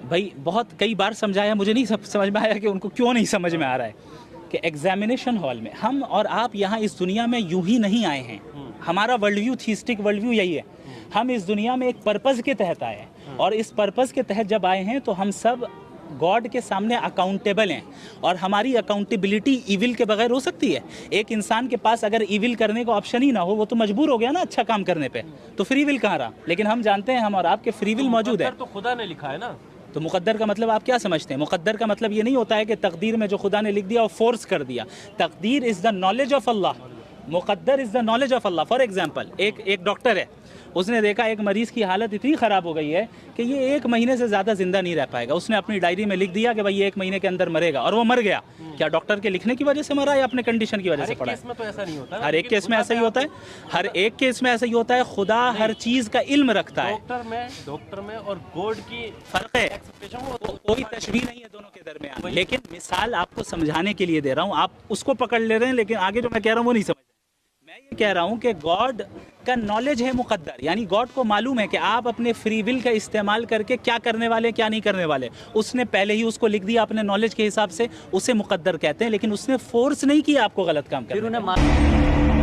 بھائی بہت کئی بار سمجھایا، مجھے نہیں سمجھ میں آیا کہ ان کو کیوں نہیں سمجھ میں آ رہا ہے کہ ایگزامینیشن ہال میں ہم اور آپ یہاں اس دنیا میں یوں ہی نہیں آئے ہیں. ہمارا ورلڈ ویو، تھیسٹک ورلڈ ویو یہی ہے. ہم اس دنیا میں ایک پرپز کے تحت آئے ہیں، اور اس پرپز کے تحت جب آئے ہیں تو ہم سب گاڈ کے سامنے اکاؤنٹیبل ہیں، اور ہماری اکاؤنٹیبلٹی ایول کے بغیر ہو سکتی ہے؟ ایک انسان کے پاس اگر ایول کرنے کا آپشن ہی نہ ہو، وہ تو مجبور ہو گیا نا اچھا کام کرنے پہ، تو فری ول کہاں رہا؟ لیکن ہم جانتے ہیں ہم اور آپ کے فری ول موجود ہے. تو خدا نے لکھا ہے نا. تو مقدر کا مطلب آپ کیا سمجھتے ہیں؟ مقدر کا مطلب یہ نہیں ہوتا ہے کہ تقدیر میں جو خدا نے لکھ دیا وہ فورس کر دیا. تقدیر از دا نالج آف اللہ، مقدر is the knowledge of Allah. For example ایک ڈاکٹر ہے، اس نے دیکھا ایک مریض کی حالت اتنی خراب ہو گئی ہے کہ یہ 1 مہینے سے زیادہ زندہ نہیں رہ پائے گا. اس نے اپنی ڈائری میں لکھ دیا کہ بھائی یہ 1 مہینے کے اندر مرے گا، اور وہ مر گیا. کیا ڈاکٹر کے لکھنے کی وجہ سے مرا یا اپنے کنڈیشن کی وجہ سے پڑا؟ اس میں تو ایسا نہیں ہوتا. ہر ایک کیس میں ایسا ہی ہوتا ہے. ہر ایک کیس میں ایسا ہی ہوتا ہے. خدا ہر چیز کا علم رکھتا ہے. ڈاکٹر میں اور گوڈ کی فرق ہے، کوئی تشبیہ نہیں ہے دونوں کے درمیان. لیکن مثال آپ کو سمجھانے کے لیے دے رہا ہوں، آپ اس کو پکڑ لے رہے ہیں لیکن آگے جو میں کہہ رہا ہوں وہ نہیں سمجھ رہے. میں یہ کہہ رہا ہوں کہ گاڈ کا نالج ہے مقدر، یعنی گاڈ کو معلوم ہے کہ آپ اپنے فری ول کا استعمال کر کے کیا کرنے والے کیا نہیں کرنے والے. اس نے پہلے ہی اس کو لکھ دیا اپنے نالج کے حساب سے، اسے مقدر کہتے ہیں. لیکن اس نے فورس نہیں کیا آپ کو غلط کام کرنے.